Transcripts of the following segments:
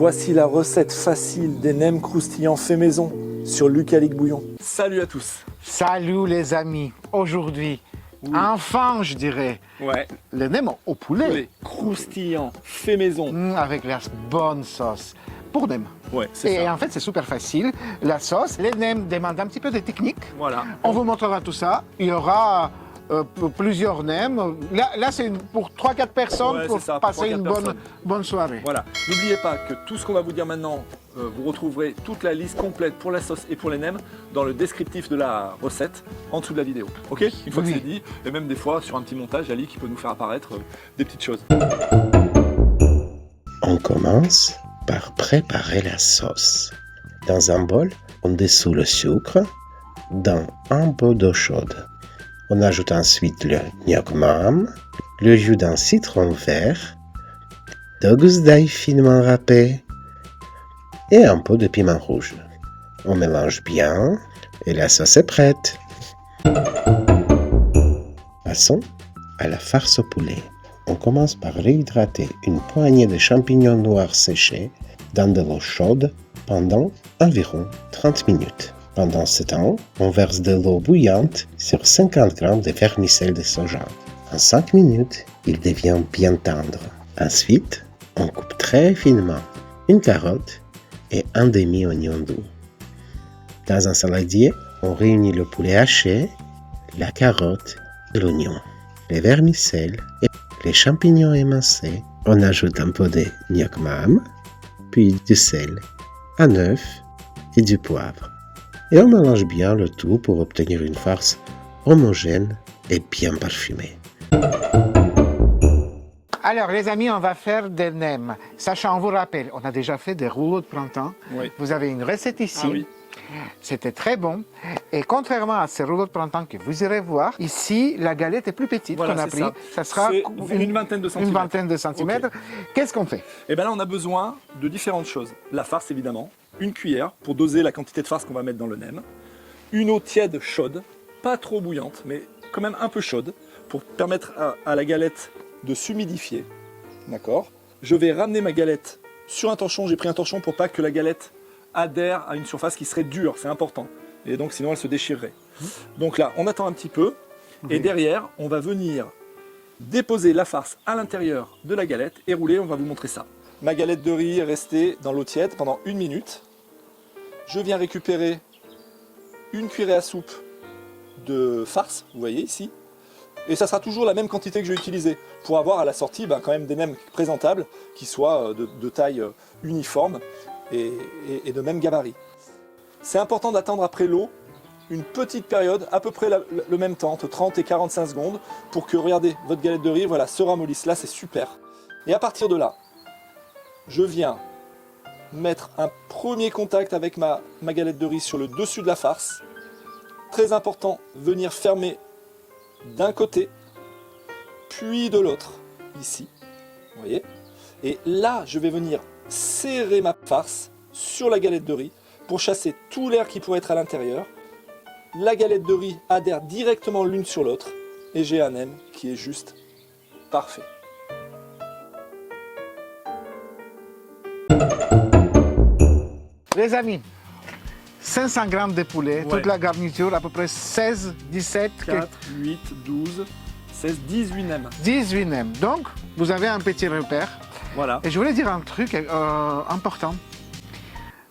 Voici la recette facile des nems croustillants fait maison sur Luc Alic Bouillon. Salut à tous. Salut les amis. Aujourd'hui, enfin je dirais, Ouais. les nems au poulet. Croustillants fait maison. Avec la bonne sauce pour nems. Ouais, c'est Et ça. en fait, c'est super facile. La sauce, les nems demandent un petit peu de technique. Voilà. On vous montrera tout ça. Il y aura plusieurs nems. Là c'est pour 3-4 personnes Ouais, pour c'est ça, pour passer 3-4 une personnes. bonne soirée. Voilà. N'oubliez pas que tout ce qu'on va vous dire maintenant, vous retrouverez toute la liste complète pour la sauce et pour les nems dans le descriptif de la recette en dessous de la vidéo. Ok? Une fois que Oui. c'est dit, et même des fois sur un petit montage, Ali qui peut nous faire apparaître des petites choses. On commence par préparer la sauce. Dans un bol, on dissout le sucre dans un peu d'eau chaude. On ajoute ensuite le gnoc mam, le jus d'un citron vert, 2 gousses d'ail finement râpées et un peu de piment rouge. On mélange bien et la sauce est prête. Passons à la farce au poulet. On commence par réhydrater une poignée de champignons noirs séchés dans de l'eau chaude pendant environ 30 minutes. Pendant ce temps, on verse de l'eau bouillante sur 50 g de vermicelle de soja. En 5 minutes, il devient bien tendre. Ensuite, on coupe très finement une carotte et un demi-oignon doux. Dans un saladier, on réunit le poulet haché, la carotte et l'oignon, les vermicelles et les champignons émincés. On ajoute un peu de gnoc mam, puis du sel, un œuf et du poivre. Et on mélange bien le tout pour obtenir une farce homogène et bien parfumée. Alors les amis, on va faire des nems. Sachant, on vous rappelle, on a déjà fait des rouleaux de printemps. Oui. Vous avez une recette ici. Ah oui. C'était très bon. Et contrairement à ces rouleaux de printemps que vous irez voir, ici, la galette est plus petite Voilà, qu'on a c'est pris. Ça sera C'est une vingtaine de centimètres. Une vingtaine de centimètres. Qu'est-ce qu'on fait? Et bien là, on a besoin de différentes choses. La farce, évidemment. Une cuillère pour doser la quantité de farce qu'on va mettre dans le nem. Une eau tiède chaude, pas trop bouillante, mais quand même un peu chaude, pour permettre à la galette de s'humidifier. D'accord? Je vais ramener ma galette sur un torchon. J'ai pris un torchon pour pas que la galette adhère à une surface qui serait dure. C'est important. Et donc, sinon, elle se déchirerait. Donc là, on attend un petit peu. Et derrière, on va venir déposer la farce à l'intérieur de la galette et rouler. On va vous montrer ça. Ma galette de riz est restée dans l'eau tiède pendant 1 minute. Je viens récupérer une cuillerée à soupe de farce, vous voyez ici. Et ça sera toujours la même quantité que je vais utiliser pour avoir à la sortie quand même des nems présentables qui soient de taille uniforme et de même gabarit. C'est important d'attendre après l'eau une petite période, à peu près le même temps, entre 30 et 45 secondes, pour que, regardez, votre galette de riz voilà, se ramollisse. Là, c'est super. Et à partir de là, je viens mettre un premier contact avec ma galette de riz sur le dessus de la farce. Très important, venir fermer d'un côté, puis de l'autre, ici. Vous voyez? Et là, je vais venir serrer ma farce sur la galette de riz pour chasser tout l'air qui pourrait être à l'intérieur. La galette de riz adhère directement l'une sur l'autre et j'ai un nem qui est juste parfait. Les amis, 500 grammes de poulet, toute la garniture, à peu près 16, 17, 4, 8, 12, 16, 18 nems. 18 nems. Donc, vous avez un petit repère. Voilà. Et je voulais dire un truc important.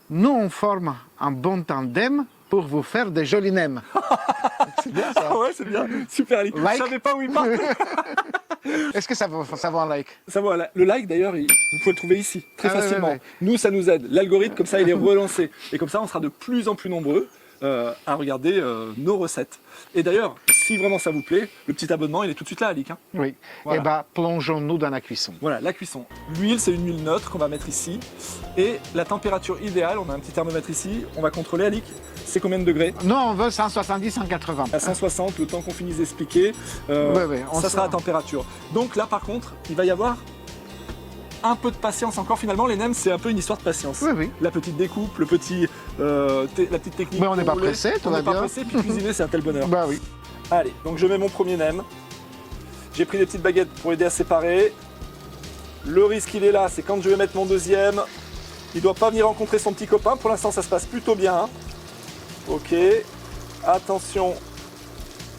Nous, on forme un bon tandem pour vous faire des jolis nems. C'est bien ça. Ah ouais, c'est bien. Super, Ali. Like. Je savais pas où il partait. Est-ce que ça vaut un like? Ça va, le like d'ailleurs, vous pouvez le trouver ici, très Ah ouais, facilement. ouais. Nous, ça nous aide. L'algorithme, comme ça, il est relancé. Et comme ça, on sera de plus en plus nombreux à regarder nos recettes. Et d'ailleurs, si vraiment ça vous plaît, le petit abonnement, il est tout de suite là, Alic. Hein. Oui. Voilà. Et bien, plongeons-nous dans la cuisson. Voilà, la cuisson. L'huile, c'est une huile neutre qu'on va mettre ici. Et la température idéale, on a un petit thermomètre ici, on va contrôler, Alic, c'est combien de degrés? Non, on veut 170, 180. À 160, le temps qu'on finisse d'expliquer, ça sera la température. Donc là, par contre, il va y avoir un peu de patience encore. Finalement, les nems, c'est un peu une histoire de patience. Oui, oui. La petite découpe, la petite technique. Mais on n'est pas pour rouler. pressé, tout On va n'est pas bien. pressé, puis cuisiner, c'est un tel bonheur. Bah oui. Allez, donc je mets mon premier nem. J'ai pris des petites baguettes pour aider à séparer. Le risque, il est là, c'est quand je vais mettre mon deuxième. Il ne doit pas venir rencontrer son petit copain. Pour l'instant, ça se passe plutôt bien. Ok. Attention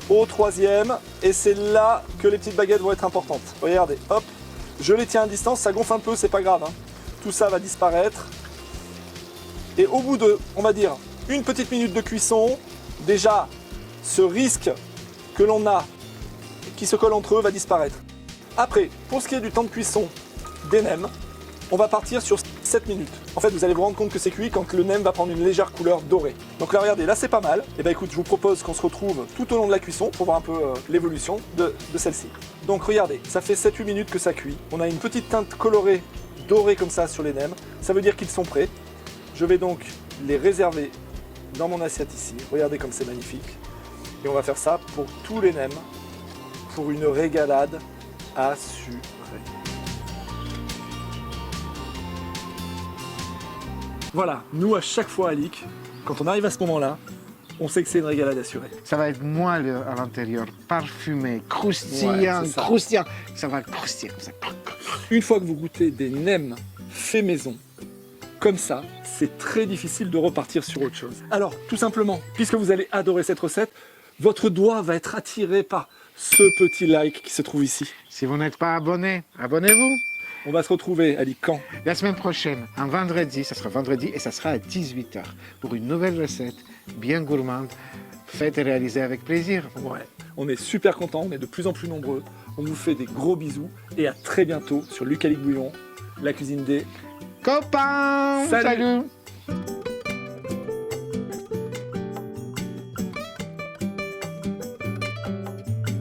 au troisième. Et c'est là que les petites baguettes vont être importantes. Regardez, hop. Je les tiens à distance. Ça gonfle un peu, c'est pas grave, hein. Tout ça va disparaître. Et au bout de, on va dire, une petite minute de cuisson, déjà, ce risque que l'on a qui se collent entre eux va disparaître. Après, pour ce qui est du temps de cuisson des nems, on va partir sur 7 minutes. En fait, vous allez vous rendre compte que c'est cuit quand le nem va prendre une légère couleur dorée. Donc là, regardez, là c'est pas mal. Et ben écoute, je vous propose qu'on se retrouve tout au long de la cuisson pour voir un peu l'évolution de celle-ci. Donc regardez, ça fait 7-8 minutes que ça cuit. On a une petite teinte colorée dorée comme ça sur les nems. Ça veut dire qu'ils sont prêts. Je vais donc les réserver dans mon assiette ici. Regardez comme c'est magnifique. Et on va faire ça pour tous les nems, pour une régalade assurée. Voilà, nous à chaque fois à Lick, quand on arrive à ce moment-là, on sait que c'est une régalade assurée. Ça va être moelleux à l'intérieur, parfumé, croustillant, Ouais, c'est ça. croustillant. Ça va croustiller comme ça. Une fois que vous goûtez des nems faits maison, comme ça, c'est très difficile de repartir sur autre chose. Alors, tout simplement, puisque vous allez adorer cette recette, votre doigt va être attiré par ce petit like qui se trouve ici. Si vous n'êtes pas abonné, abonnez-vous. On va se retrouver à Lick quand ? La semaine prochaine, un vendredi, ça sera vendredi et ça sera à 18h pour une nouvelle recette bien gourmande, faite et réalisée avec plaisir. Ouais, on est super contents, on est de plus en plus nombreux. On vous fait des gros bisous et à très bientôt sur Luc à Lick Bouillon, la cuisine des Copains, Salut. salut.